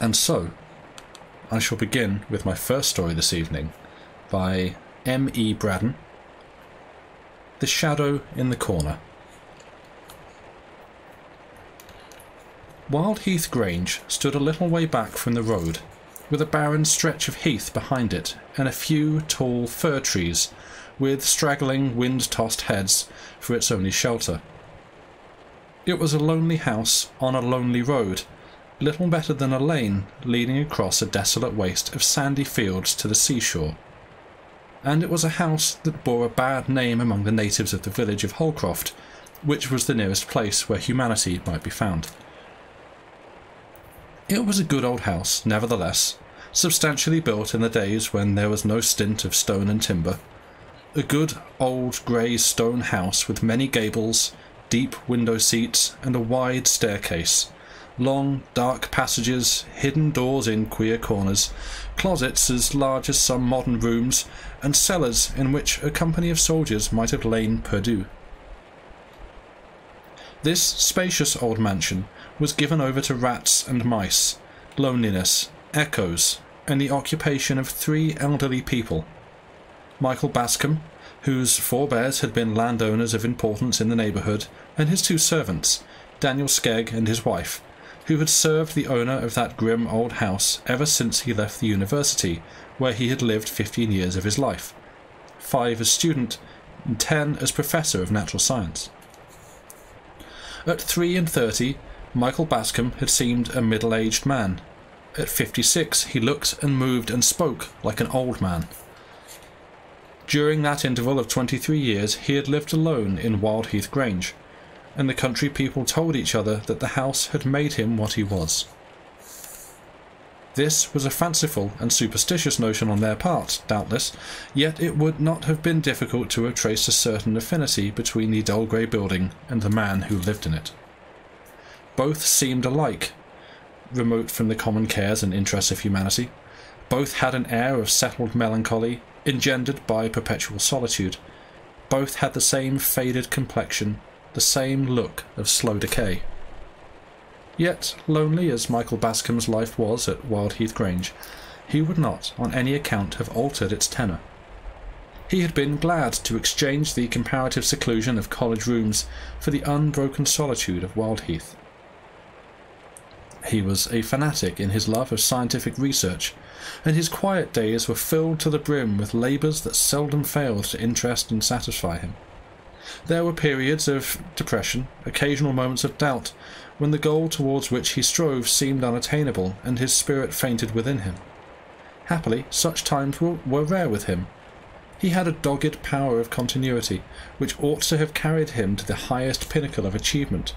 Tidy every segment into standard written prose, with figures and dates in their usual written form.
And so, I shall begin with my first story this evening by M.E. Braddon, The Shadow in the Corner. Wildheath Grange stood a little way back from the road, with a barren stretch of heath behind it and a few tall fir trees with straggling, wind-tossed heads for its only shelter. It was a lonely house on a lonely road, little better than a lane leading across a desolate waste of sandy fields to the seashore. And it was a house that bore a bad name among the natives of the village of Holcroft, which was the nearest place where humanity might be found. It was a good old house, nevertheless, substantially built in the days when there was no stint of stone and timber. A good old grey stone house with many gables, deep window seats, and a wide staircase, long dark passages, hidden doors in queer corners, closets as large as some modern rooms, and cellars in which a company of soldiers might have lain perdu. This spacious old mansion was given over to rats and mice, loneliness, echoes, and the occupation of 3 elderly people: Michael Bascombe, whose forebears had been landowners of importance in the neighbourhood, and his 2 servants, Daniel Skegg and his wife, who had served the owner of that grim old house ever since he left the university, where he had lived 15 years of his life, 5 as student, and 10 as professor of natural science. At 33, Michael Bascombe had seemed a middle-aged man. At 56, he looked and moved and spoke like an old man. During that interval of 23 years he had lived alone in Wildheath Grange, and the country people told each other that the house had made him what he was. This was a fanciful and superstitious notion on their part, doubtless, yet it would not have been difficult to have traced a certain affinity between the dull grey building and the man who lived in it. Both seemed alike, remote from the common cares and interests of humanity. Both had an air of settled melancholy, engendered by perpetual solitude. Both had the same faded complexion, the same look of slow decay. Yet, lonely as Michael Bascombe's life was at Wildheath Grange, he would not, on any account, have altered its tenor. He had been glad to exchange the comparative seclusion of college rooms for the unbroken solitude of Wildheath. He was a fanatic in his love of scientific research, and his quiet days were filled to the brim with labours that seldom failed to interest and satisfy him. There were periods of depression, occasional moments of doubt, when the goal towards which he strove seemed unattainable and his spirit fainted within him. Happily, such times were rare with him. He had a dogged power of continuity, which ought to have carried him to the highest pinnacle of achievement,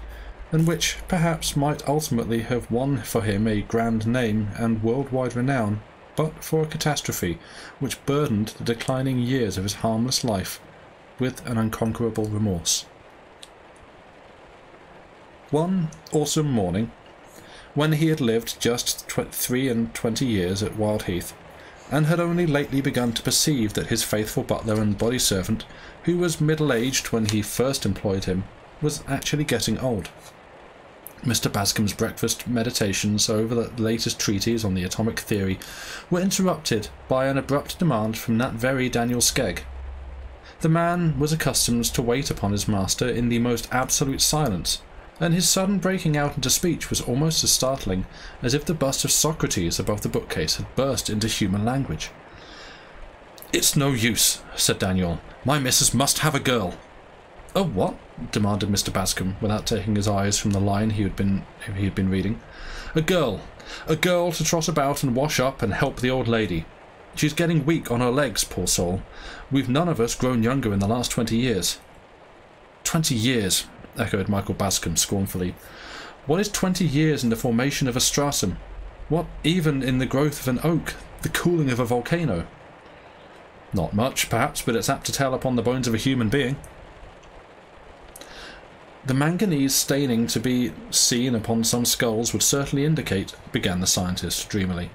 and which, perhaps, might ultimately have won for him a grand name and worldwide renown, but for a catastrophe which burdened the declining years of his harmless life with an unconquerable remorse. One autumn morning, when he had lived just 23 years at Wildheath, and had only lately begun to perceive that his faithful butler and body servant, who was middle-aged when he first employed him, was actually getting old, Mr. Bascombe's breakfast meditations over the latest treatise on the atomic theory were interrupted by an abrupt demand from that very Daniel Skegg. The man was accustomed to wait upon his master in the most absolute silence, and his sudden breaking out into speech was almost as startling as if the bust of Socrates above the bookcase had burst into human language. "It's no use," said Daniel. "My missus must have a girl." "A what?" demanded Mr. Bascombe, without taking his eyes from the line he had been reading. "A girl. A girl to trot about and wash up and help the old lady. She's getting weak on her legs, poor soul. We've none of us grown younger in the last 20 years. 20 years, echoed Michael Bascombe scornfully. What is 20 years in the formation of a stratum? What even in the growth of an oak, the cooling of a volcano? Not much, perhaps, but it's apt to tell upon the bones of a human being. The manganese staining to be seen upon some skulls would certainly indicate, began the scientist dreamily.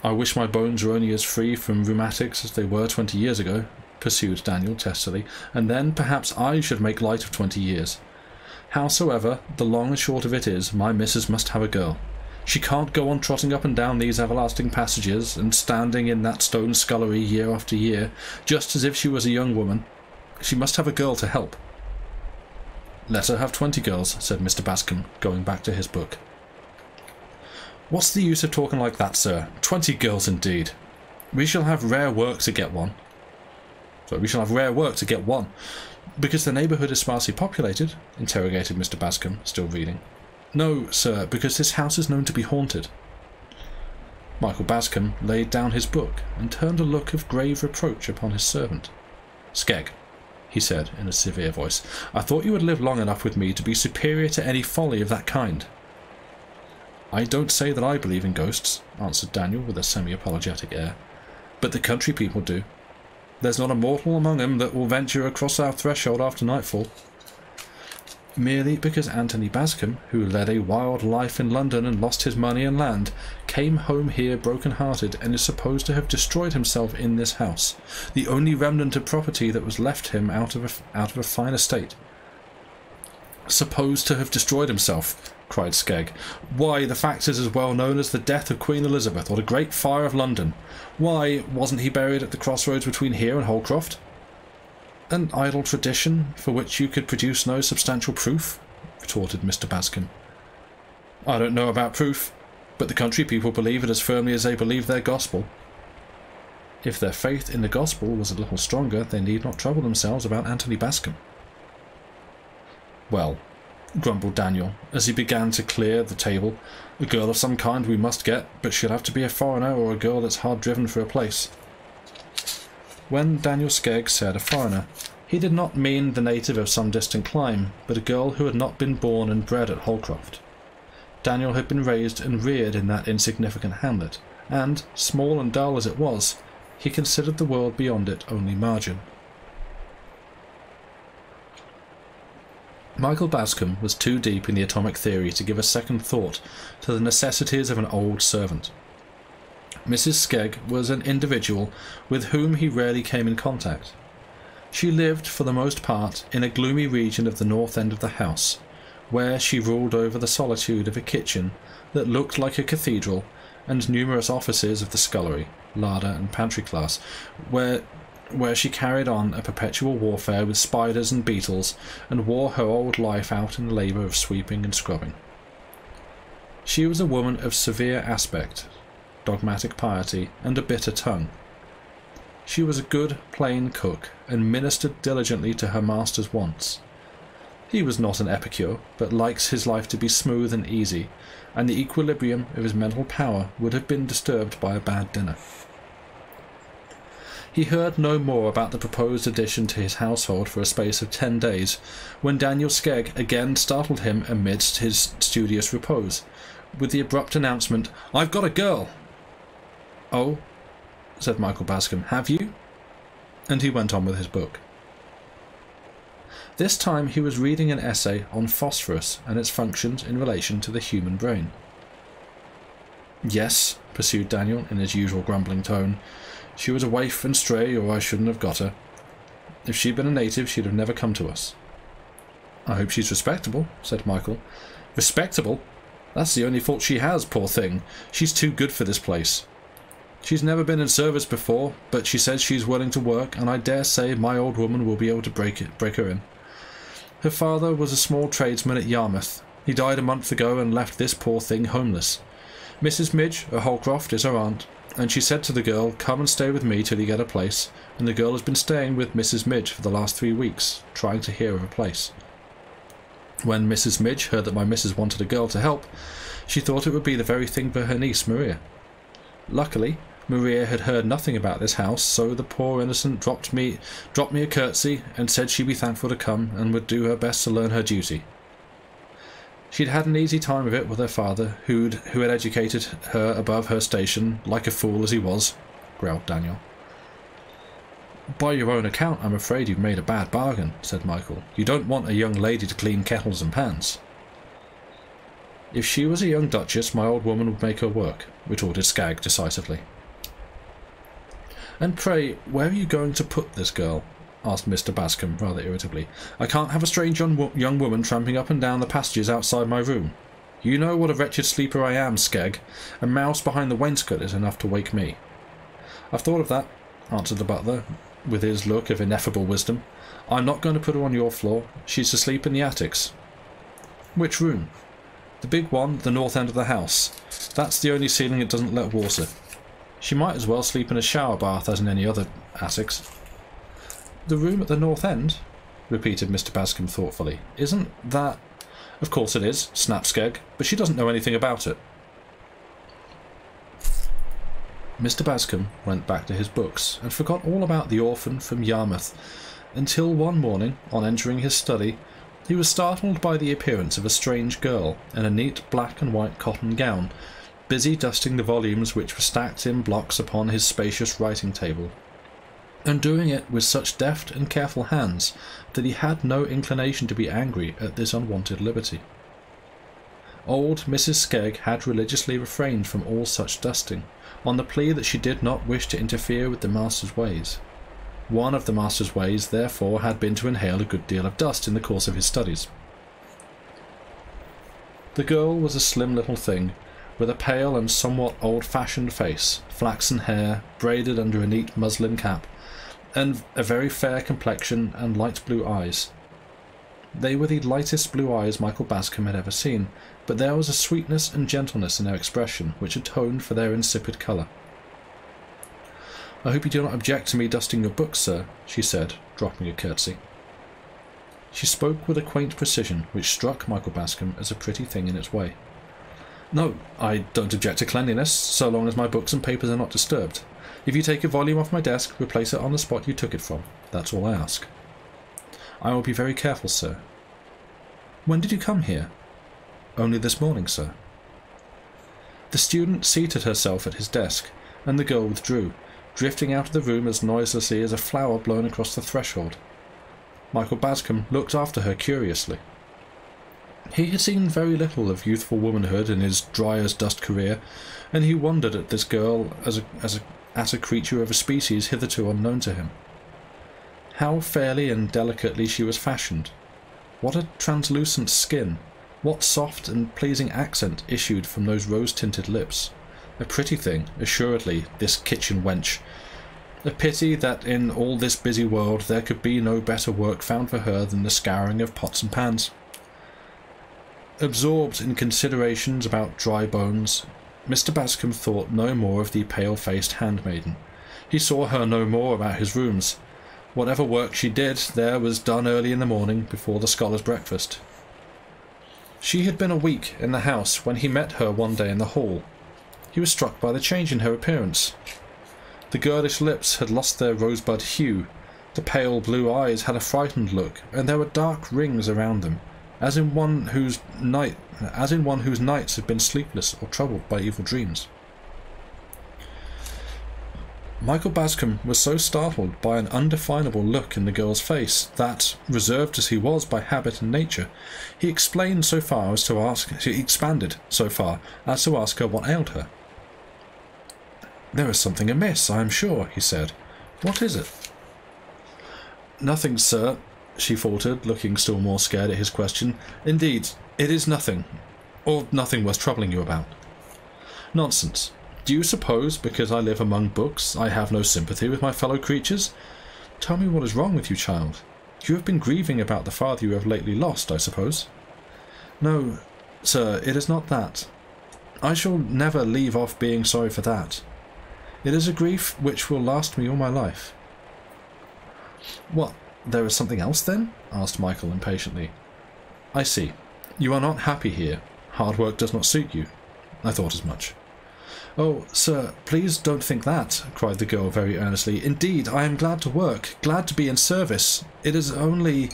I wish my bones were only as free from rheumatics as they were 20 years ago, pursued Daniel testily, and then perhaps I should make light of 20 years. Howsoever, the long and short of it is, my missus must have a girl. She can't go on trotting up and down these everlasting passages and standing in that stone scullery year after year, just as if she was a young woman. She must have a girl to help." "Let her have 20 girls," said Mr. Bascom, going back to his book. "What's the use of talking like that, sir? 20 girls indeed. We shall have rare work to get one." "So we shall have rare work to get one. Because the neighbourhood is sparsely populated?" interrogated Mr. Bascom, still reading. "No, sir, because this house is known to be haunted." Michael Bascom laid down his book and turned a look of grave reproach upon his servant. "Skegg," he said in a severe voice, "I thought you had lived long enough with me to be superior to any folly of that kind." "I don't say that I believe in ghosts," answered Daniel with a semi-apologetic air, "but the country people do. There's not a mortal among 'em that will venture across our threshold after nightfall." Merely because Anthony Bascom, who led a wild life in London and lost his money and land, came home here broken-hearted and is supposed to have destroyed himself in this house, the only remnant of property that was left him out of a fine estate. "Supposed to have destroyed himself," cried Skegg. "Why, the fact is as well known as the death of Queen Elizabeth or the Great Fire of London. Why, wasn't he buried at the crossroads between here and Holcroft?" "An idle tradition, for which you could produce no substantial proof," retorted Mr. Bascom. "I don't know about proof, but the country people believe it as firmly as they believe their gospel." If their faith in the gospel was a little stronger, they need not trouble themselves about Anthony Bascom. "Well," grumbled Daniel, as he began to clear the table, "a girl of some kind we must get, but she'll have to be a foreigner or a girl that's hard driven for a place." When Daniel Skegg said a foreigner, he did not mean the native of some distant clime, but a girl who had not been born and bred at Holcroft. Daniel had been raised and reared in that insignificant hamlet, and, small and dull as it was, he considered the world beyond it only margin. Michael Bascom was too deep in the atomic theory to give a second thought to the necessities of an old servant. Mrs. Skegg was an individual with whom he rarely came in contact. She lived, for the most part, in a gloomy region of the north end of the house, where she ruled over the solitude of a kitchen that looked like a cathedral, and numerous offices of the scullery, larder and pantry class, where she carried on a perpetual warfare with spiders and beetles, and wore her old life out in the labour of sweeping and scrubbing. She was a woman of severe aspect, dogmatic piety, and a bitter tongue. She was a good, plain cook, and ministered diligently to her master's wants. He was not an epicure, but likes his life to be smooth and easy, and the equilibrium of his mental power would have been disturbed by a bad dinner. He heard no more about the proposed addition to his household for a space of 10 days, when Daniel Skegg again startled him amidst his studious repose, with the abrupt announcement, "I've got a girl!" "Oh," said Michael Bascom, "have you?" And he went on with his book. This time he was reading an essay on phosphorus and its functions in relation to the human brain. "Yes," pursued Daniel in his usual grumbling tone, "she was a waif and stray, or I shouldn't have got her. If she'd been a native, she'd have never come to us." "I hope she's respectable," said Michael. "Respectable? That's the only fault she has, poor thing. She's too good for this place. She's never been in service before, but she says she's willing to work, and I dare say my old woman will be able to break her in. Her father was a small tradesman at Yarmouth. He died a month ago and left this poor thing homeless. Mrs. Midge, of Holcroft, is her aunt, and she said to the girl, 'Come and stay with me till you get a place,' and the girl has been staying with Mrs. Midge for the last 3 weeks, trying to hear of a place. When Mrs. Midge heard that my missus wanted a girl to help, she thought it would be the very thing for her niece, Maria. Luckily, Maria had heard nothing about this house, so the poor innocent dropped me a curtsy and said she'd be thankful to come and would do her best to learn her duty. She'd had an easy time of it with her father, who had educated her above her station, like a fool as he was," growled Daniel. "By your own account, I'm afraid you've made a bad bargain," said Michael. "You don't want a young lady to clean kettles and pans." "If she was a young duchess, my old woman would make her work," retorted Skegg decisively. "And pray, where are you going to put this girl?" asked Mr. Bascom rather irritably. "I can't have a strange young woman tramping up and down the passages outside my room. You know what a wretched sleeper I am, Skegg. A mouse behind the wainscot is enough to wake me." "I've thought of that," answered the butler, with his look of ineffable wisdom. "I'm not going to put her on your floor. She's asleep in the attics." "Which room?" "The big one at the north end of the house. That's the only ceiling that doesn't let water. She might as well sleep in a shower bath as in any other attics." "The room at the north end?" repeated Mr. Bascombe thoughtfully. "Isn't that—" "Of course it is," snapped Skegg, "but she doesn't know anything about it." Mr. Bascombe went back to his books and forgot all about the orphan from Yarmouth, until one morning, on entering his study, he was startled by the appearance of a strange girl in a neat black and white cotton gown, busy dusting the volumes which were stacked in blocks upon his spacious writing table, and doing it with such deft and careful hands that he had no inclination to be angry at this unwonted liberty. Old Mrs. Skegg had religiously refrained from all such dusting, on the plea that she did not wish to interfere with the master's ways. One of the master's ways, therefore, had been to inhale a good deal of dust in the course of his studies. The girl was a slim little thing, with a pale and somewhat old-fashioned face, flaxen hair, braided under a neat muslin cap, and a very fair complexion and light blue eyes. They were the lightest blue eyes Michael Bascombe had ever seen, but there was a sweetness and gentleness in their expression which atoned for their insipid colour. "I hope you do not object to me dusting your books, sir," she said, dropping a curtsy. She spoke with a quaint precision which struck Michael Bascombe as a pretty thing in its way. "No, I don't object to cleanliness, so long as my books and papers are not disturbed. If you take a volume off my desk, replace it on the spot you took it from. That's all I ask." "I will be very careful, sir." "When did you come here?" "Only this morning, sir." The student seated herself at his desk, and the girl withdrew, drifting out of the room as noiselessly as a flower blown across the threshold. Michael Bascombe looked after her curiously. He had seen very little of youthful womanhood in his dry-as-dust career, and he wondered at this girl as a creature of a species hitherto unknown to him. How fairly and delicately she was fashioned. What a translucent skin. What soft and pleasing accent issued from those rose-tinted lips. A pretty thing, assuredly, this kitchen wench. A pity that in all this busy world there could be no better work found for her than the scouring of pots and pans. Absorbed in considerations about dry bones, Mr. Bascombe thought no more of the pale-faced handmaiden. He saw her no more about his rooms. Whatever work she did there was done early in the morning before the scholars' breakfast. She had been a week in the house when he met her one day in the hall. He was struck by the change in her appearance. The girlish lips had lost their rosebud hue, the pale blue eyes had a frightened look, and there were dark rings around them, as in one whose nights had been sleepless or troubled by evil dreams. Michael Bascombe was so startled by an undefinable look in the girl's face that, reserved as he was by habit and nature, he expanded so far as to ask her what ailed her. "There is something amiss, I am sure," he said. "What is it?" "Nothing, sir," she faltered, looking still more scared at his question. "Indeed, it is nothing, or nothing worth troubling you about." "Nonsense. Do you suppose, because I live among books, I have no sympathy with my fellow creatures? Tell me what is wrong with you, child. You have been grieving about the father you have lately lost, I suppose?" "No, sir, it is not that. I shall never leave off being sorry for that. It is a grief which will last me all my life." "What, there is something else, then?" asked Michael impatiently. "I see. You are not happy here. Hard work does not suit you. I thought as much." "Oh, sir, please don't think that," cried the girl very earnestly. "Indeed, I am glad to work, glad to be in service. It is only—"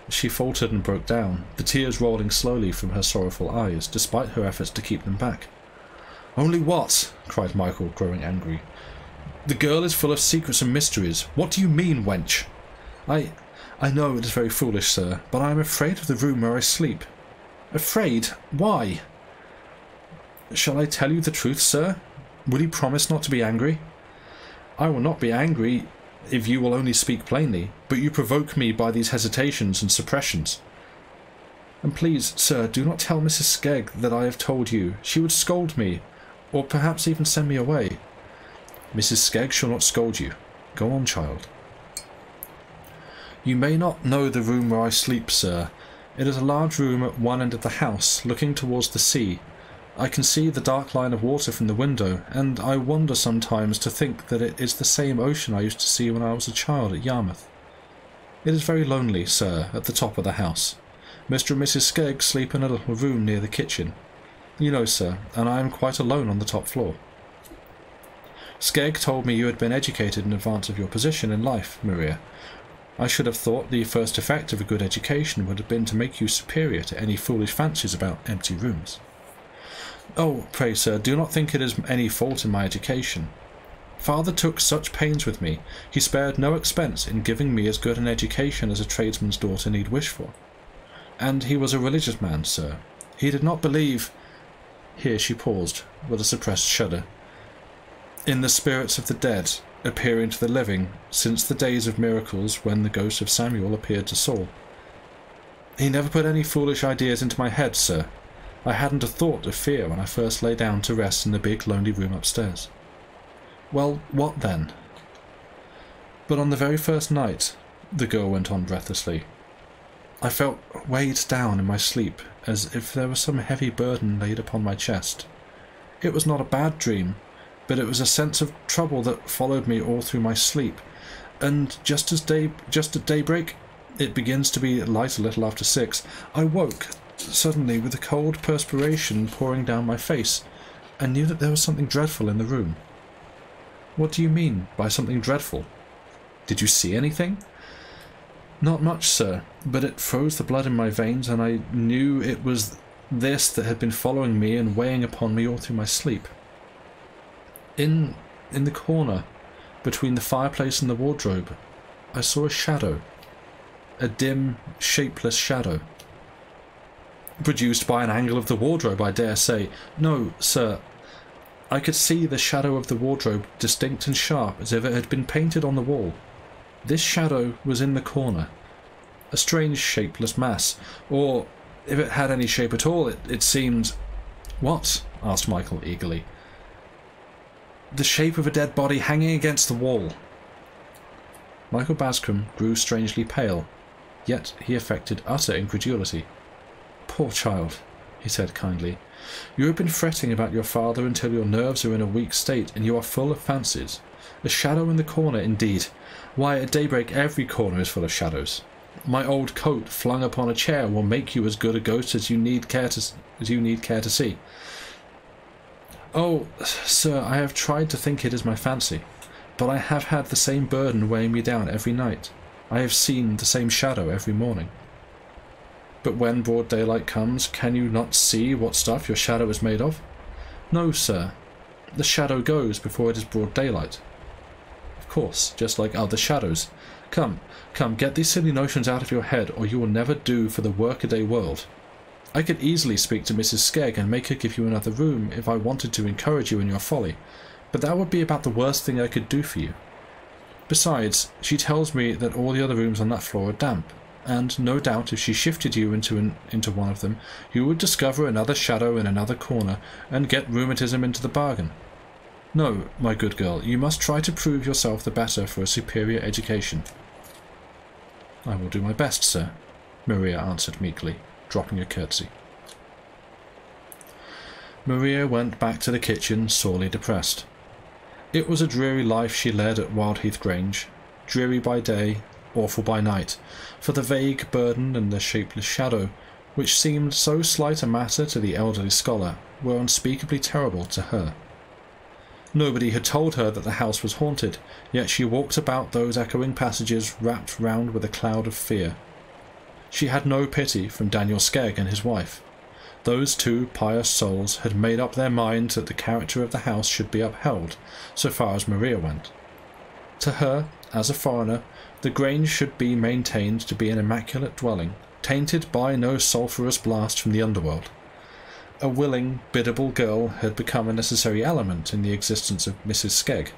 She faltered and broke down, the tears rolling slowly from her sorrowful eyes, despite her efforts to keep them back. "Only what?" cried Michael, growing angry. "The girl is full of secrets and mysteries. What do you mean, wench?" I know it is very foolish, sir, but I am afraid of the room where I sleep." "Afraid? Why?" "Shall I tell you the truth, sir? Will you promise not to be angry?" "I will not be angry if you will only speak plainly, but you provoke me by these hesitations and suppressions." And please, sir, do not tell Mrs. Skegg that I have told you. She would scold me, or perhaps even send me away. Mrs. Skegg shall not scold you. Go on, child. You may not know the room where I sleep, sir. It is a large room at one end of the house, looking towards the sea. I can see the dark line of water from the window, and I wonder sometimes to think that it is the same ocean I used to see when I was a child at Yarmouth. It is very lonely, sir, at the top of the house. Mr. and Mrs. Skegg sleep in a little room near the kitchen. You know, sir, and I am quite alone on the top floor. Skegg told me you had been educated in advance of your position in life, Maria. I should have thought the first effect of a good education would have been to make you superior to any foolish fancies about empty rooms. Oh, pray, sir, do not think it is any fault in my education. Father took such pains with me. He spared no expense in giving me as good an education as a tradesman's daughter need wish for. And he was a religious man, sir. He did not believe—" Here she paused, with a suppressed shudder. "In the spirits of the dead appearing to the living, since the days of miracles when the ghost of Samuel appeared to Saul. He never put any foolish ideas into my head, sir. I hadn't a thought of fear when I first lay down to rest in the big lonely room upstairs." "Well, what then?" "But on the very first night," the girl went on breathlessly, "I felt weighed down in my sleep, as if there was some heavy burden laid upon my chest. It was not a bad dream, but it was a sense of trouble that followed me all through my sleep, and just at daybreak, it begins to be light a little after 6, I woke suddenly with a cold perspiration pouring down my face, and knew that there was something dreadful in the room." "What do you mean by something dreadful? Did you see anything?" "Not much, sir, but it froze the blood in my veins, and I knew it was this that had been following me and weighing upon me all through my sleep. In the corner, between the fireplace and the wardrobe, I saw a shadow, a dim, shapeless shadow." "Produced by an angle of the wardrobe, I dare say." "No, sir. I could see the shadow of the wardrobe distinct and sharp as if it had been painted on the wall. This shadow was in the corner, a strange shapeless mass, or if it had any shape at all, it seemed—" "What?" asked Michael eagerly. "The shape of a dead body hanging against the wall." Michael Bascombe grew strangely pale, yet he affected utter incredulity. "Poor child," he said kindly. "You have been fretting about your father until your nerves are in a weak state, and you are full of fancies. A shadow in the corner, indeed! Why, at daybreak every corner is full of shadows. My old coat flung upon a chair will make you as good a ghost as you need care to see. Oh, sir, I have tried to think it is my fancy, but I have had the same burden weighing me down every night. I have seen the same shadow every morning." "But when broad daylight comes, can you not see what stuff your shadow is made of?" "No, sir. The shadow goes before it is broad daylight." "Of course, just like other shadows. Come, get these silly notions out of your head, or you will never do for the workaday world. I could easily speak to Mrs. Skegg and make her give you another room if I wanted to encourage you in your folly, but that would be about the worst thing I could do for you. Besides, she tells me that all the other rooms on that floor are damp, and no doubt if she shifted you into one of them, you would discover another shadow in another corner, and get rheumatism into the bargain. No, my good girl, you must try to prove yourself the better for a superior education." "I will do my best, sir," Maria answered meekly, dropping a curtsy. Maria went back to the kitchen sorely depressed. It was a dreary life she led at Wildheath Grange, dreary by day, awful by night, for the vague burden and the shapeless shadow, which seemed so slight a matter to the elderly scholar, were unspeakably terrible to her. Nobody had told her that the house was haunted, yet she walked about those echoing passages wrapped round with a cloud of fear. She had no pity from Daniel Skegg and his wife. Those two pious souls had made up their minds that the character of the house should be upheld, so far as Maria went. To her, as a foreigner, the Grange should be maintained to be an immaculate dwelling, tainted by no sulphurous blast from the underworld. A willing, biddable girl had become a necessary element in the existence of Mrs. Skegg.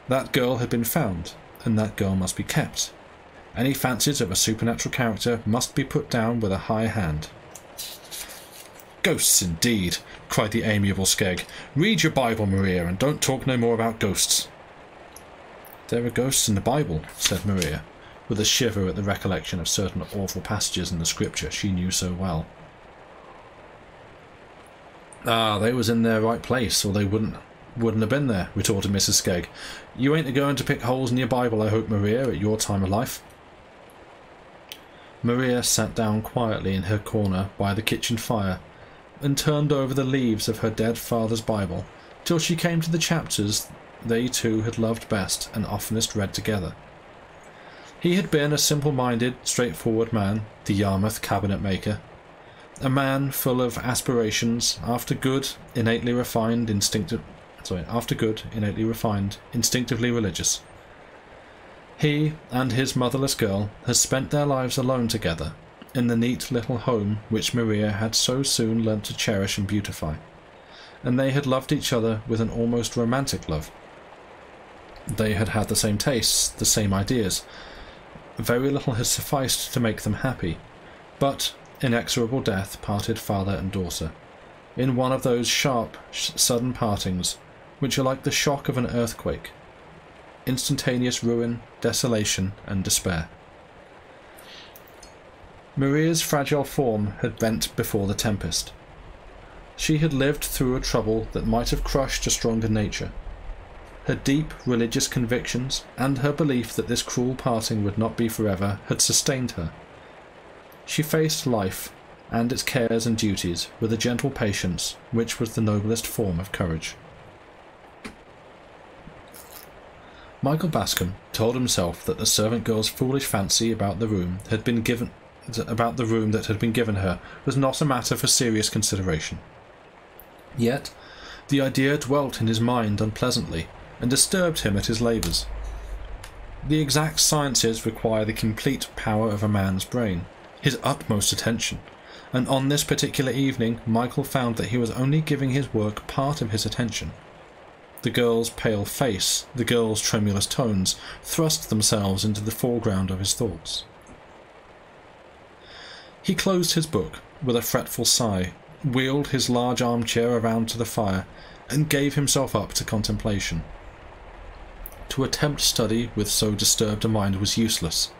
That girl had been found, and that girl must be kept. Any fancies of a supernatural character must be put down with a high hand. Ghosts, indeed, cried the amiable Skegg. Read your Bible, Maria, and don't talk no more about ghosts. There are ghosts in the Bible, said Maria, with a shiver at the recollection of certain awful passages in the scripture she knew so well. Ah, they was in their right place, or they wouldn't have been there, retorted Mrs. Skegg. You ain't a-going to pick holes in your Bible, I hope, Maria, at your time of life. Maria sat down quietly in her corner by the kitchen fire, and turned over the leaves of her dead father's Bible, till she came to the chapters they two had loved best and oftenest read together. He had been a simple-minded, straightforward man, the Yarmouth cabinet-maker, a man full of aspirations, instinctively refined, instinctively religious. He and his motherless girl had spent their lives alone together, in the neat little home which Maria had so soon learnt to cherish and beautify, and they had loved each other with an almost romantic love. They had had the same tastes, the same ideas. Very little had sufficed to make them happy, but inexorable death parted father and daughter, in one of those sharp, sudden partings which are like the shock of an earthquake, instantaneous ruin, desolation, and despair. Maria's fragile form had bent before the tempest. She had lived through a trouble that might have crushed a stronger nature. Her deep religious convictions, and her belief that this cruel parting would not be forever, had sustained her. She faced life and its cares and duties with a gentle patience which was the noblest form of courage. Michael Bascom told himself that the servant girl's foolish fancy about the room that had been given her was not a matter for serious consideration. Yet the idea dwelt in his mind unpleasantly, and disturbed him at his labours. The exact sciences require the complete power of a man's brain, his utmost attention, and on this particular evening Michael found that he was only giving his work part of his attention. The girl's pale face, the girl's tremulous tones, thrust themselves into the foreground of his thoughts. He closed his book with a fretful sigh, wheeled his large armchair around to the fire, and gave himself up to contemplation. To attempt study with so disturbed a mind was useless.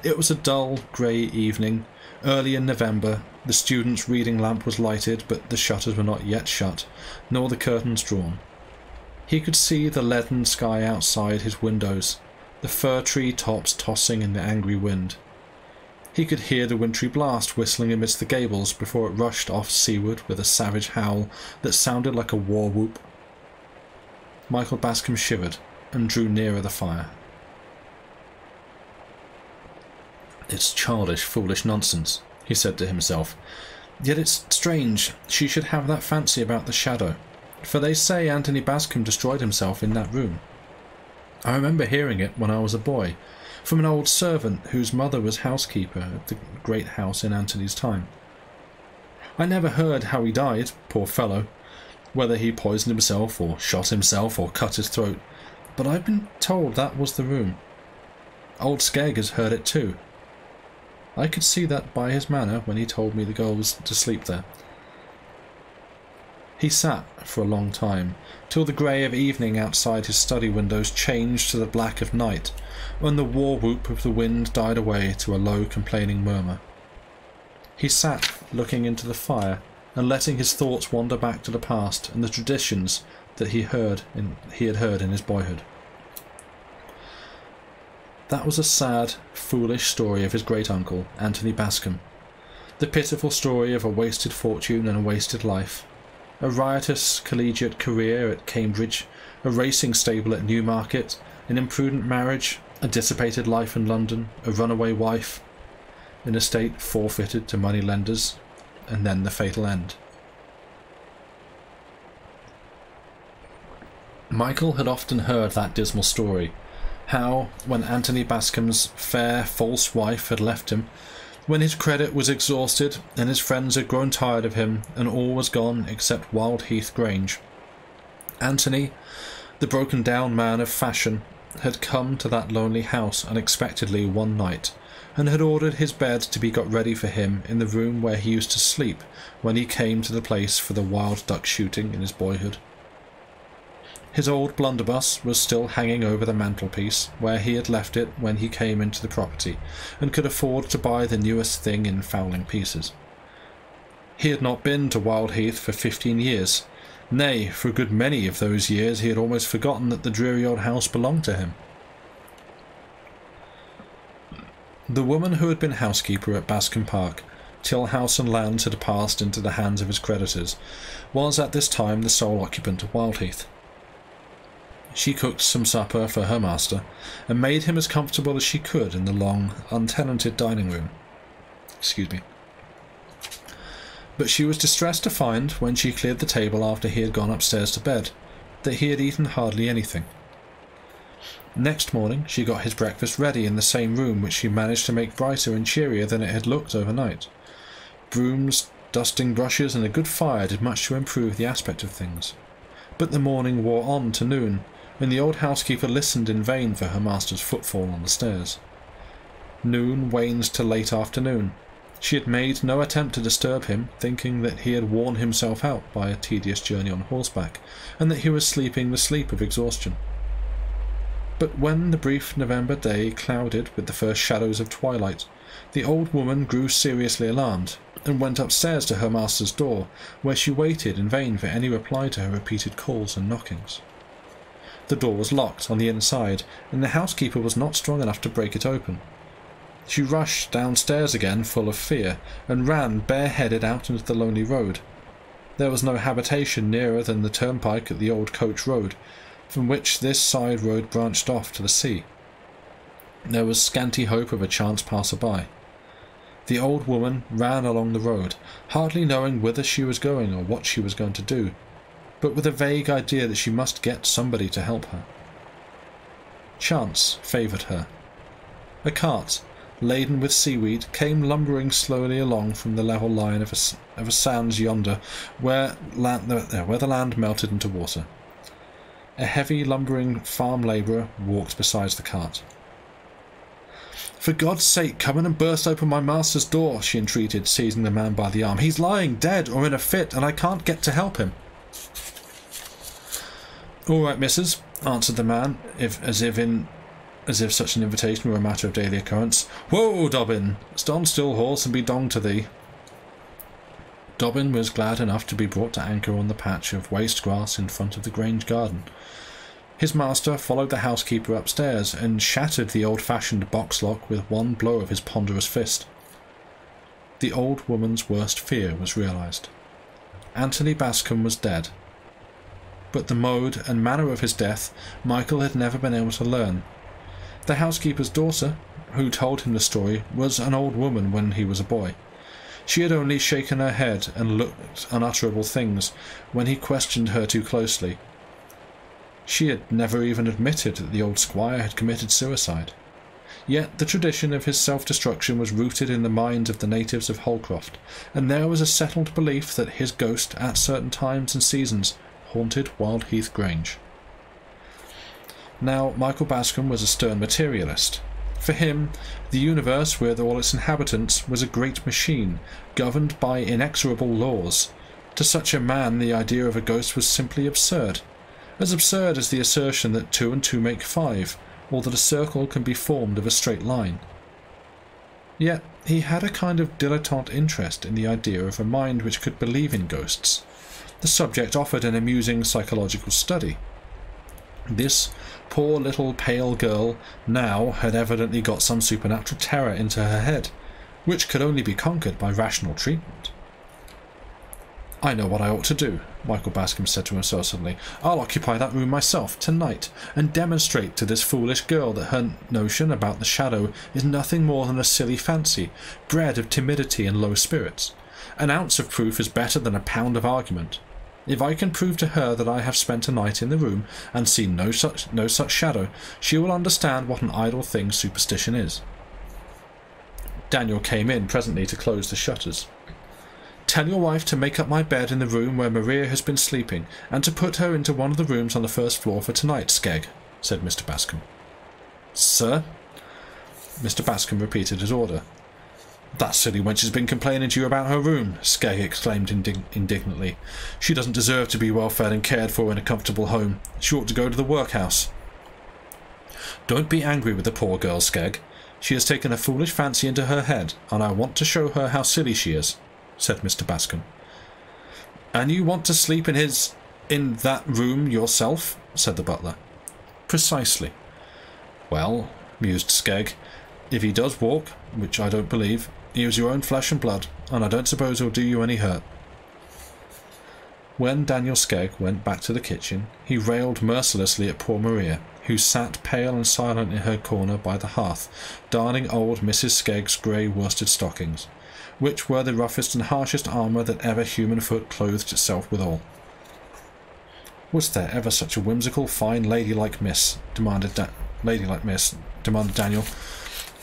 It was a dull, grey evening, early in November. The student's reading lamp was lighted, but the shutters were not yet shut, nor the curtains drawn. He could see the leaden sky outside his windows, the fir tree tops tossing in the angry wind. He could hear the wintry blast whistling amidst the gables before it rushed off seaward with a savage howl that sounded like a war whoop. Michael Bascom shivered and drew nearer the fire. "It's childish, foolish nonsense," he said to himself. "Yet it's strange she should have that fancy about the shadow, for they say Anthony Bascom destroyed himself in that room. I remember hearing it when I was a boy, from an old servant whose mother was housekeeper at the great house in Anthony's time. I never heard how he died, poor fellow, whether he poisoned himself or shot himself or cut his throat, but I've been told that was the room. Old Skegg has heard it too. I could see that by his manner when he told me the girl was to sleep there." He sat for a long time, till the grey of evening outside his study windows changed to the black of night, and the war whoop of the wind died away to a low complaining murmur. He sat looking into the fire and letting his thoughts wander back to the past and the traditions that he had heard in his boyhood. That was a sad, foolish story of his great-uncle, Anthony Bascom, the pitiful story of a wasted fortune and a wasted life, a riotous collegiate career at Cambridge, a racing stable at Newmarket, an imprudent marriage, a dissipated life in London, a runaway wife, an estate forfeited to money-lenders, and then the fatal end. Michael had often heard that dismal story, how, when Anthony Bascom's fair, false wife had left him, when his credit was exhausted and his friends had grown tired of him and all was gone except Wild Heath Grange, Anthony, the broken-down man of fashion, had come to that lonely house unexpectedly one night, and had ordered his bed to be got ready for him in the room where he used to sleep when he came to the place for the wild duck shooting in his boyhood. His old blunderbuss was still hanging over the mantelpiece where he had left it when he came into the property, and could afford to buy the newest thing in fowling pieces. He had not been to Wild Heath for 15 years. Nay, for a good many of those years he had almost forgotten that the dreary old house belonged to him. The woman who had been housekeeper at Bascombe Park, till house and lands had passed into the hands of his creditors, was at this time the sole occupant of Wild Heath. She cooked some supper for her master, and made him as comfortable as she could in the long, untenanted dining room. But she was distressed to find, when she cleared the table after he had gone upstairs to bed, that he had eaten hardly anything. Next morning she got his breakfast ready in the same room, which she managed to make brighter and cheerier than it had looked overnight. Brooms, dusting brushes, and a good fire did much to improve the aspect of things. But the morning wore on to noon, and the old housekeeper listened in vain for her master's footfall on the stairs. Noon waned to late afternoon. She had made no attempt to disturb him, thinking that he had worn himself out by a tedious journey on horseback, and that he was sleeping the sleep of exhaustion. But when the brief November day clouded with the first shadows of twilight, the old woman grew seriously alarmed, and went upstairs to her master's door, where she waited in vain for any reply to her repeated calls and knockings. The door was locked on the inside, and the housekeeper was not strong enough to break it open. She rushed downstairs again full of fear, and ran bareheaded out into the lonely road. There was no habitation nearer than the turnpike at the old coach road, from which this side road branched off to the sea. There was scanty hope of a chance passer-by. The old woman ran along the road, hardly knowing whither she was going or what she was going to do, but with a vague idea that she must get somebody to help her. Chance favoured her. A cart, laden with seaweed, came lumbering slowly along from the level line of a sands yonder, where the land melted into water. A heavy, lumbering farm labourer walked beside the cart. "For God's sake, come in and burst open my master's door," she entreated, seizing the man by the arm. "He's lying dead or in a fit, and I can't get to help him." "All right, missus," answered the man, as if such an invitation were a matter of daily occurrence. "Whoa, Dobbin! Stand still, horse, and be donged to thee." Dobbin was glad enough to be brought to anchor on the patch of waste grass in front of the Grange garden. His master followed the housekeeper upstairs, and shattered the old-fashioned box-lock with one blow of his ponderous fist. The old woman's worst fear was realised. Anthony Bascombe was dead. But the mode and manner of his death Michael had never been able to learn. The housekeeper's daughter, who told him the story, was an old woman when he was a boy. She had only shaken her head and looked unutterable things when he questioned her too closely. She had never even admitted that the old squire had committed suicide. Yet the tradition of his self-destruction was rooted in the minds of the natives of Holcroft, and there was a settled belief that his ghost, at certain times and seasons, haunted Wild Heath Grange. Now, Michael Bascombe was a stern materialist. For him, the universe, with all its inhabitants, was a great machine, governed by inexorable laws. To such a man, the idea of a ghost was simply absurd. As absurd as the assertion that 2 and 2 make 5, or that a circle can be formed of a straight line. Yet he had a kind of dilettante interest in the idea of a mind which could believe in ghosts. The subject offered an amusing psychological study. This poor little pale girl now had evidently got some supernatural terror into her head, which could only be conquered by rational treatment. "I know what I ought to do," Michael Bascombe said to himself suddenly. "I'll occupy that room myself, tonight, and demonstrate to this foolish girl that her notion about the shadow is nothing more than a silly fancy, bred of timidity and low spirits. An ounce of proof is better than a pound of argument. If I can prove to her that I have spent a night in the room and seen no such shadow, she will understand what an idle thing superstition is." Daniel came in presently to close the shutters. "Tell your wife to make up my bed in the room where Maria has been sleeping, and to put her into one of the rooms on the first floor for tonight, Skegg," said Mr. Bascombe. Sir? Mr. Bascom repeated his order. That silly wench has been complaining to you about her room, Skegg exclaimed indignantly. She doesn't deserve to be well fed and cared for in a comfortable home. She ought to go to the workhouse. Don't be angry with the poor girl, Skegg. She has taken a foolish fancy into her head, and I want to show her how silly she is, said Mr. Bascom. And you want to sleep in that room yourself? Said the butler. Precisely. Well, mused Skegg, if he does walk, which I don't believe, he is your own flesh and blood, and I don't suppose he'll do you any hurt. When Daniel Skegg went back to the kitchen, he railed mercilessly at poor Maria, who sat pale and silent in her corner by the hearth, darning old Mrs. Skegg's grey worsted stockings, which were the roughest and harshest armour that ever human foot clothed itself withal. Was there ever such a whimsical, fine, ladylike miss, demanded Daniel,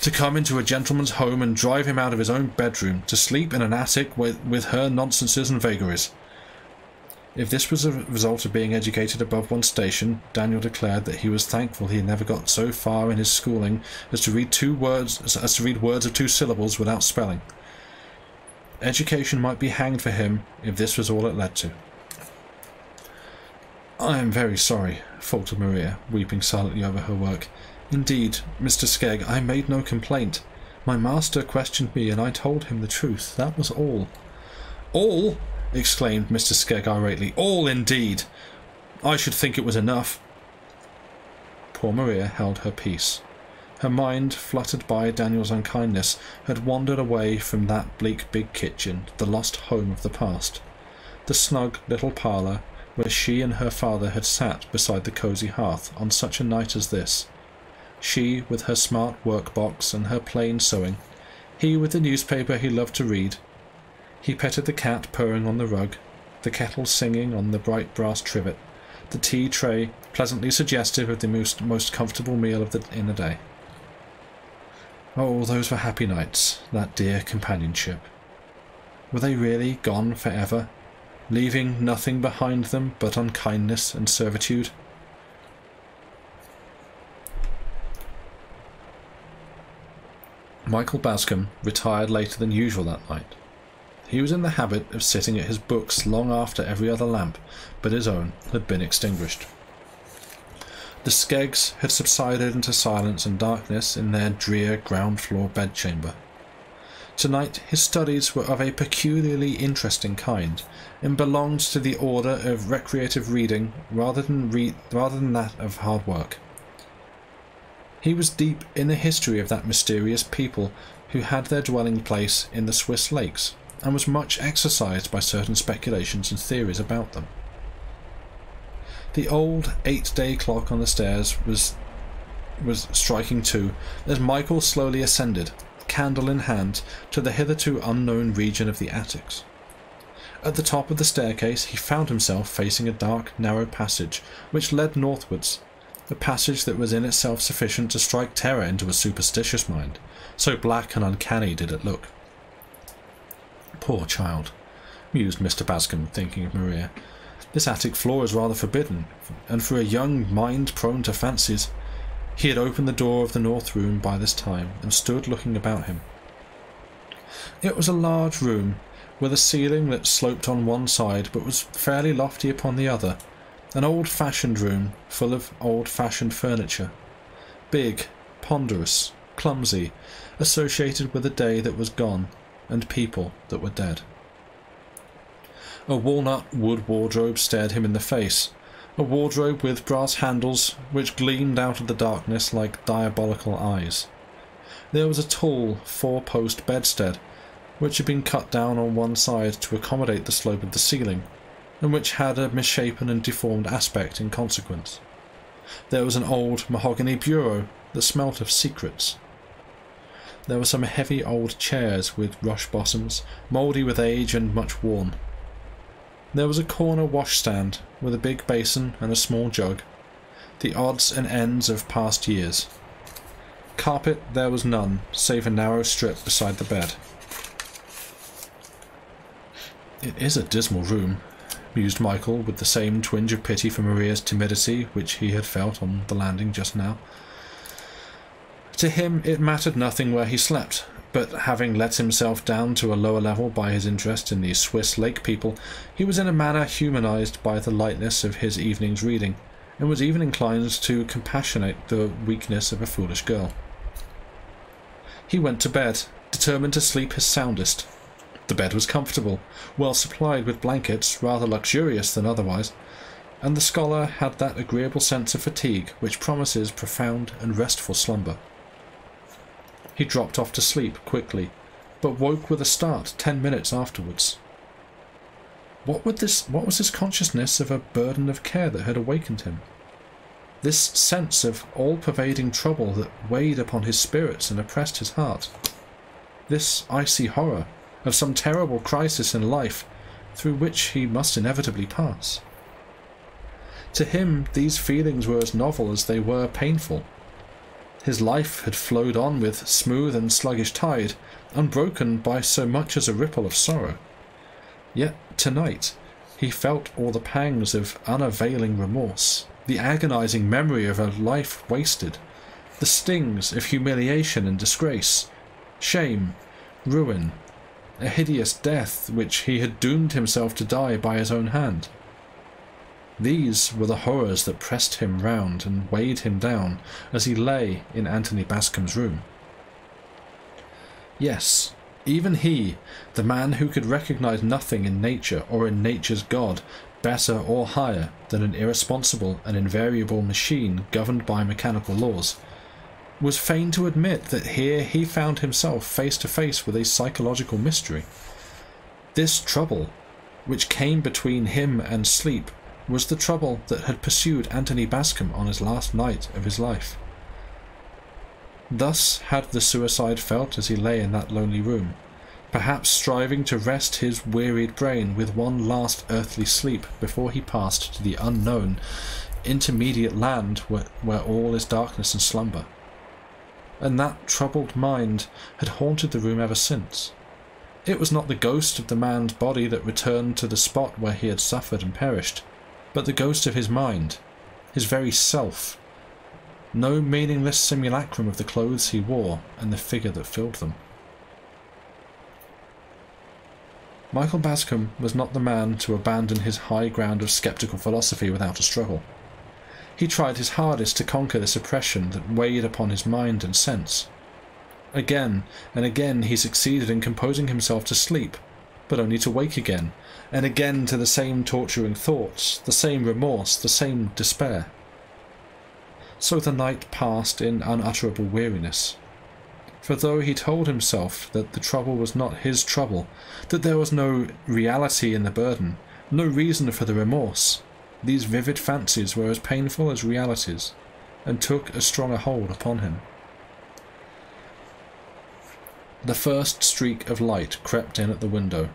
to come into a gentleman's home and drive him out of his own bedroom, to sleep in an attic with her nonsenses and vagaries? If this was a result of being educated above one's station, Daniel declared that he was thankful he had never got so far in his schooling as to read words of 2 syllables without spelling. Education might be hanged for him if this was all it led to. I am very sorry, faltered Maria, weeping silently over her work. Indeed, Mr. Skegg, I made no complaint. My master questioned me, and I told him the truth. That was all. All? Exclaimed Mr. Skegg irately. All, indeed! I should think it was enough. Poor Maria held her peace. Her mind, fluttered by Daniel's unkindness, had wandered away from that bleak big kitchen, the lost home of the past. The snug little parlour, where she and her father had sat beside the cosy hearth on such a night as this. She with her smart work-box and her plain sewing, he with the newspaper he loved to read. He petted the cat purring on the rug, the kettle singing on the bright brass trivet, the tea-tray pleasantly suggestive of the most comfortable meal in the day. Oh, those were happy nights, that dear companionship. Were they really gone for ever, leaving nothing behind them but unkindness and servitude? Michael Bascom retired later than usual that night. He was in the habit of sitting at his books long after every other lamp but his own had been extinguished. The Skeggs had subsided into silence and darkness in their drear ground-floor bedchamber. Tonight his studies were of a peculiarly interesting kind, and belonged to the order of recreative reading rather than that of hard work. He was deep in the history of that mysterious people who had their dwelling-place in the Swiss lakes, and was much exercised by certain speculations and theories about them. The old 8-day clock on the stairs was striking 2 as Michael slowly ascended, candle in hand, to the hitherto unknown region of the attics. At the top of the staircase he found himself facing a dark, narrow passage which led northwards, a passage that was in itself sufficient to strike terror into a superstitious mind, so black and uncanny did it look. Poor child, mused Mr. Bascom, thinking of Maria. This attic floor is rather forbidden, and for a young mind prone to fancies. He had opened the door of the north room by this time, and stood looking about him. It was a large room, with a ceiling that sloped on one side, but was fairly lofty upon the other, an old-fashioned room, full of old-fashioned furniture, big, ponderous, clumsy, associated with a day that was gone, and people that were dead. A walnut wood wardrobe stared him in the face, a wardrobe with brass handles which gleamed out of the darkness like diabolical eyes. There was a tall 4-post bedstead, which had been cut down on one side to accommodate the slope of the ceiling, and which had a misshapen and deformed aspect in consequence. There was an old mahogany bureau that smelt of secrets. There were some heavy old chairs with rush bottoms, mouldy with age and much worn. There was a corner washstand with a big basin and a small jug, the odds and ends of past years. Carpet there was none, save a narrow strip beside the bed. It is a dismal room, mused Michael, with the same twinge of pity for Maria's timidity which he had felt on the landing just now. To him it mattered nothing where he slept, but having let himself down to a lower level by his interest in the Swiss lake people, he was in a manner humanized by the lightness of his evening's reading, and was even inclined to compassionate the weakness of a foolish girl. He went to bed, determined to sleep his soundest. The bed was comfortable, well supplied with blankets, rather luxurious than otherwise, and the scholar had that agreeable sense of fatigue which promises profound and restful slumber. He dropped off to sleep quickly, but woke with a start 10 minutes afterwards. What was this consciousness of a burden of care that had awakened him? This sense of all-pervading trouble that weighed upon his spirits and oppressed his heart? This icy horror of some terrible crisis in life through which he must inevitably pass? To him these feelings were as novel as they were painful. His life had flowed on with smooth and sluggish tide, unbroken by so much as a ripple of sorrow. Yet tonight he felt all the pangs of unavailing remorse, the agonizing memory of a life wasted, the stings of humiliation and disgrace, shame, ruin, a hideous death which he had doomed himself to die by his own hand. These were the horrors that pressed him round and weighed him down as he lay in Anthony Bascom's room. Yes, even he, the man who could recognize nothing in nature or in nature's God better or higher than an irresponsible and invariable machine governed by mechanical laws, was fain to admit that here he found himself face to face with a psychological mystery. This trouble, which came between him and sleep, was the trouble that had pursued Anthony Bascom on his last night of his life. Thus had the suicide felt as he lay in that lonely room, perhaps striving to rest his wearied brain with one last earthly sleep before he passed to the unknown, intermediate land where all is darkness and slumber. And that troubled mind had haunted the room ever since. It was not the ghost of the man's body that returned to the spot where he had suffered and perished, but the ghost of his mind, his very self, no meaningless simulacrum of the clothes he wore and the figure that filled them. Michael Bascom was not the man to abandon his high ground of sceptical philosophy without a struggle. He tried his hardest to conquer this oppression that weighed upon his mind and sense. Again and again he succeeded in composing himself to sleep, but only to wake again, and again to the same torturing thoughts, the same remorse, the same despair. So the night passed in unutterable weariness. For though he told himself that the trouble was not his trouble, that there was no reality in the burden, no reason for the remorse, these vivid fancies were as painful as realities, and took as strong a hold upon him. The first streak of light crept in at the window,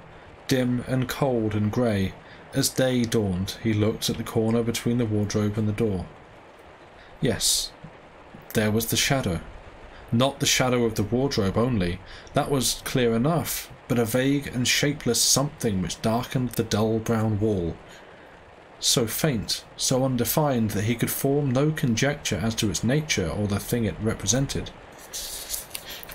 dim and cold and grey. As day dawned, he looked at the corner between the wardrobe and the door. Yes, there was the shadow. Not the shadow of the wardrobe only, that was clear enough, but a vague and shapeless something which darkened the dull brown wall. So faint, so undefined that he could form no conjecture as to its nature or the thing it represented.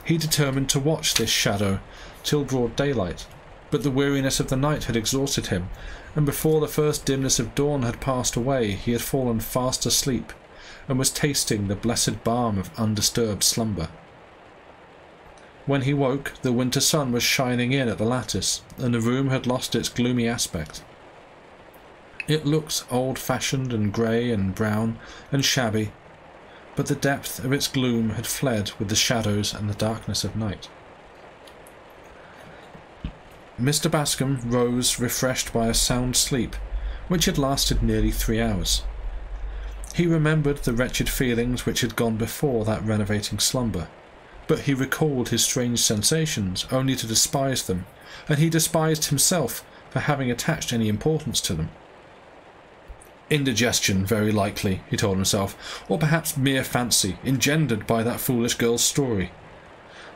He determined to watch this shadow till broad daylight, but the weariness of the night had exhausted him, and before the first dimness of dawn had passed away he had fallen fast asleep, and was tasting the blessed balm of undisturbed slumber. When he woke, the winter sun was shining in at the lattice, and the room had lost its gloomy aspect. It looked old-fashioned and grey and brown and shabby, but the depth of its gloom had fled with the shadows and the darkness of night. Mr. Bascom rose refreshed by a sound sleep, which had lasted nearly 3 hours. He remembered the wretched feelings which had gone before that renovating slumber, but he recalled his strange sensations only to despise them, and he despised himself for having attached any importance to them. Indigestion, very likely, he told himself, or perhaps mere fancy, engendered by that foolish girl's story.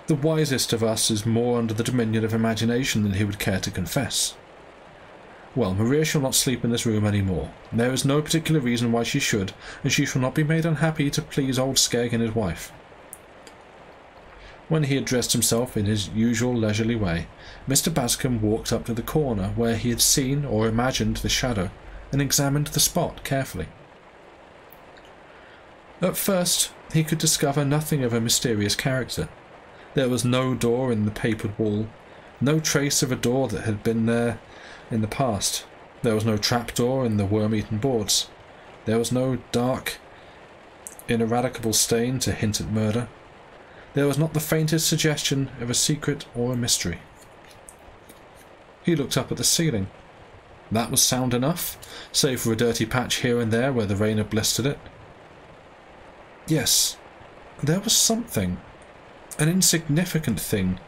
The wisest of us is more under the dominion of imagination than he would care to confess. Well, Maria shall not sleep in this room any more. There is no particular reason why she should, and she shall not be made unhappy to please old Skegg and his wife. When he had dressed himself in his usual leisurely way, Mr. Bascombe walked up to the corner where he had seen or imagined the shadow and examined the spot carefully. At first, he could discover nothing of a mysterious character. There was no door in the papered wall, no trace of a door that had been there in the past. There was no trapdoor in the worm-eaten boards. There was no dark, ineradicable stain to hint at murder. There was not the faintest suggestion of a secret or a mystery. He looked up at the ceiling. That was sound enough, save for a dirty patch here and there where the rain had blistered it. Yes, there was something, an insignificant thing,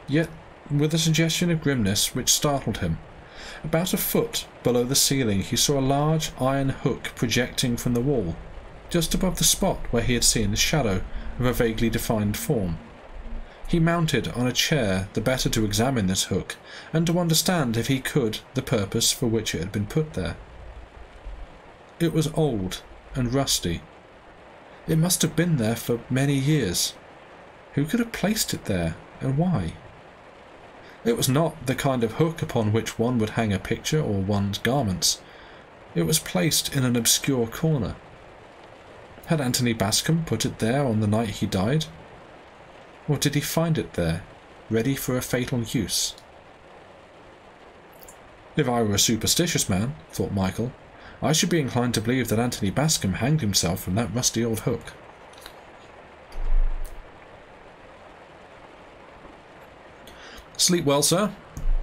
yet with a suggestion of grimness which startled him. About a foot below the ceiling he saw a large iron hook projecting from the wall, just above the spot where he had seen the shadow of a vaguely defined form. He mounted on a chair the better to examine this hook, and to understand, if he could, the purpose for which it had been put there. It was old and rusty. It must have been there for many years. Who could have placed it there, and why? It was not the kind of hook upon which one would hang a picture or one's garments. It was placed in an obscure corner. Had Anthony Bascombe put it there on the night he died? Or did he find it there, ready for a fatal use? If I were a superstitious man, thought Michael, I should be inclined to believe that Anthony Bascombe hanged himself from that rusty old hook. "Sleep well, sir?"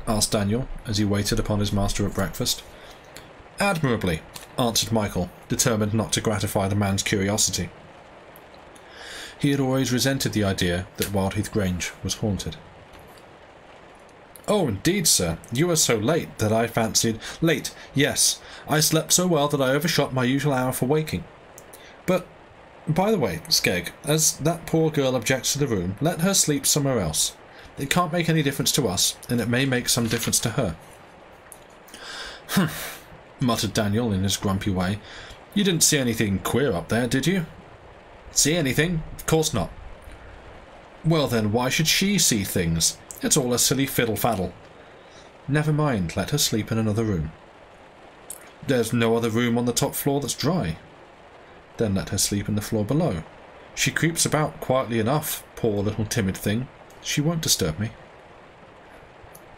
asked Daniel, as he waited upon his master at breakfast. "Admirably," answered Michael, determined not to gratify the man's curiosity. He had always resented the idea that Wildheath Grange was haunted. "Oh, indeed, sir. You were so late that I fancied—" "Late, yes. I slept so well that I overshot my usual hour for waking. But, by the way, Skegg, as that poor girl objects to the room, let her sleep somewhere else. It can't make any difference to us, and it may make some difference to her." "Humph," muttered Daniel in his grumpy way. "You didn't see anything queer up there, did you?" "See anything? Of course not." "Well then, why should she see things? It's all a silly fiddle-faddle." "Never mind, let her sleep in another room." "There's no other room on the top floor that's dry." "Then let her sleep in the floor below. She creeps about quietly enough, poor little timid thing. She won't disturb me."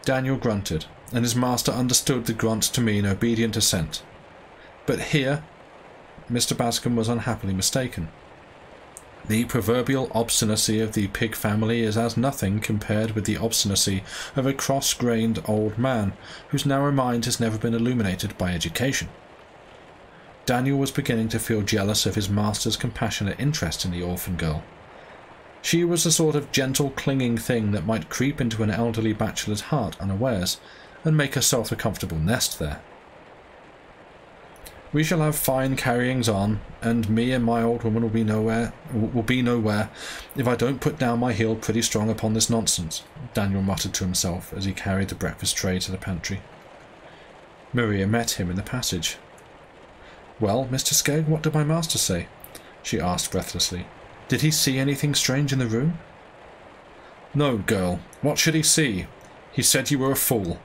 Daniel grunted, and his master understood the grunt to mean obedient assent. But here Mr. Bascombe was unhappily mistaken. The proverbial obstinacy of the pig family is as nothing compared with the obstinacy of a cross-grained old man whose narrow mind has never been illuminated by education. Daniel was beginning to feel jealous of his master's compassionate interest in the orphan girl. She was the sort of gentle, clinging thing that might creep into an elderly bachelor's heart unawares, and make herself a comfortable nest there. "We shall have fine carryings on, and me and my old woman will be nowhere if I don't put down my heel pretty strong upon this nonsense," Daniel muttered to himself as he carried the breakfast tray to the pantry. Maria met him in the passage. "Well, Mr. Skegg, what did my master say?" she asked breathlessly. "Did he see anything strange in the room?" "No, girl. What should he see? He said you were a fool."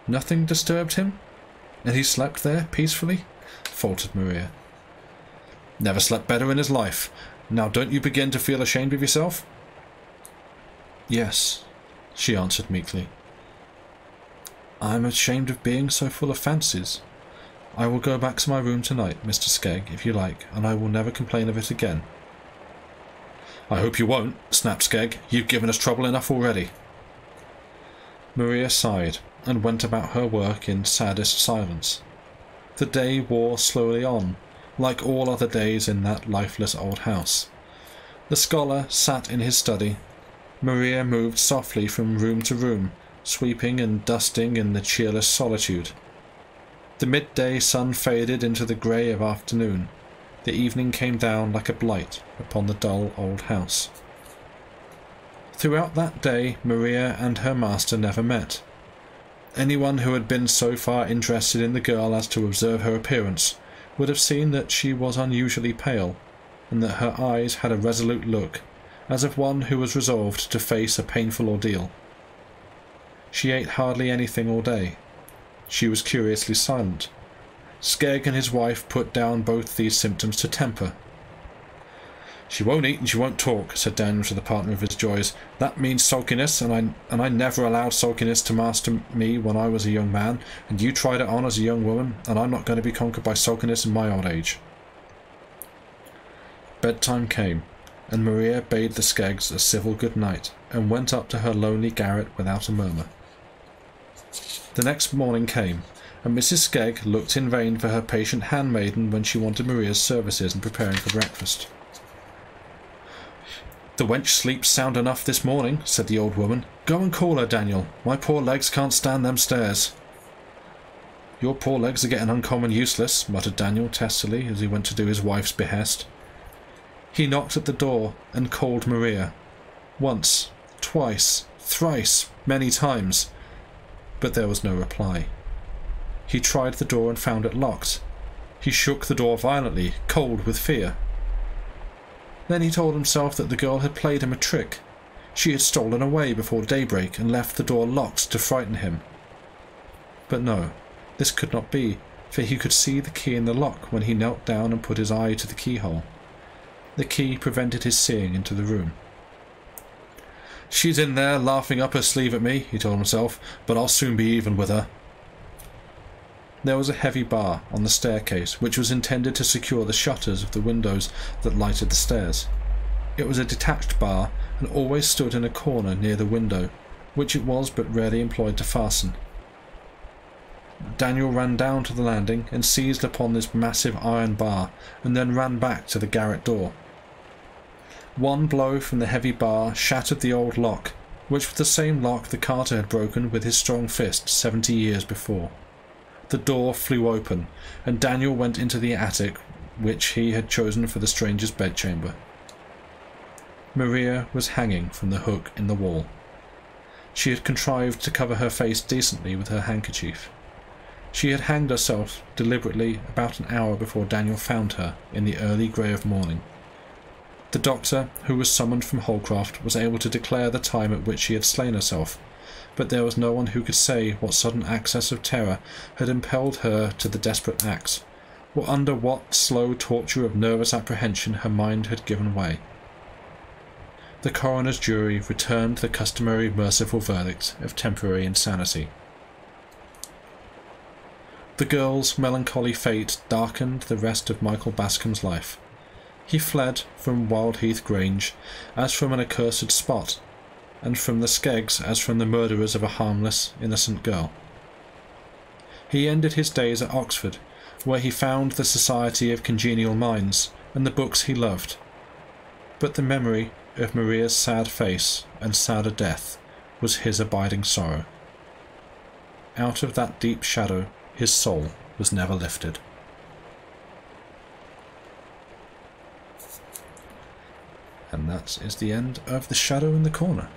"Nothing disturbed him? And he slept there peacefully?" faltered Maria. "Never slept better in his life. Now don't you begin to feel ashamed of yourself?" "Yes," she answered meekly. "I am ashamed of being so full of fancies. I will go back to my room tonight, Mr. Skegg, if you like, and I will never complain of it again." "I hope you won't," snapped Skegg. "You've given us trouble enough already." Maria sighed and went about her work in saddest silence. The day wore slowly on, like all other days in that lifeless old house. The scholar sat in his study. Maria moved softly from room to room, sweeping and dusting in the cheerless solitude. The midday sun faded into the grey of afternoon. The evening came down like a blight upon the dull old house. Throughout that day Maria and her master never met. Anyone who had been so far interested in the girl as to observe her appearance would have seen that she was unusually pale, and that her eyes had a resolute look, as of one who was resolved to face a painful ordeal. She ate hardly anything all day. She was curiously silent. Skegg and his wife put down both these symptoms to temper. "She won't eat and she won't talk," said Daniel to the partner of his joys. "That means sulkiness, and I never allowed sulkiness to master me when I was a young man, and you tried it on as a young woman, and I'm not going to be conquered by sulkiness in my old age." Bedtime came, and Maria bade the Skeggs a civil good night, and went up to her lonely garret without a murmur. The next morning came, and Mrs. Skegg looked in vain for her patient handmaiden when she wanted Maria's services in preparing for breakfast. "The wench sleeps sound enough this morning," said the old woman. "Go and call her, Daniel. My poor legs can't stand them stairs." "Your poor legs are getting uncommon useless," muttered Daniel testily as he went to do his wife's behest. He knocked at the door and called Maria. Once, twice, thrice, many times, but there was no reply. He tried the door and found it locked. He shook the door violently, cold with fear. Then he told himself that the girl had played him a trick. She had stolen away before daybreak and left the door locked to frighten him. But no, this could not be, for he could see the key in the lock when he knelt down and put his eye to the keyhole. The key prevented his seeing into the room. "She's in there, laughing up her sleeve at me," he told himself, "but I'll soon be even with her." There was a heavy bar on the staircase, which was intended to secure the shutters of the windows that lighted the stairs. It was a detached bar, and always stood in a corner near the window, which it was but rarely employed to fasten. Daniel ran down to the landing and seized upon this massive iron bar, and then ran back to the garret door. One blow from the heavy bar shattered the old lock, which was the same lock the carter had broken with his strong fist 70 years before. The door flew open, and Daniel went into the attic which he had chosen for the stranger's bedchamber. Maria was hanging from the hook in the wall. She had contrived to cover her face decently with her handkerchief. She had hanged herself deliberately about an hour before Daniel found her in the early grey of morning. The doctor, who was summoned from Holcroft, was able to declare the time at which she had slain herself, but there was no one who could say what sudden access of terror had impelled her to the desperate act, or under what slow torture of nervous apprehension her mind had given way. The coroner's jury returned the customary merciful verdict of temporary insanity. The girl's melancholy fate darkened the rest of Michael Bascombe's life. He fled from Wildheath Grange as from an accursed spot, and from the Skeggs as from the murderers of a harmless, innocent girl. He ended his days at Oxford, where he found the society of congenial minds and the books he loved. But the memory of Maria's sad face and sadder death was his abiding sorrow. Out of that deep shadow his soul was never lifted. And that is the end of The Shadow in the Corner.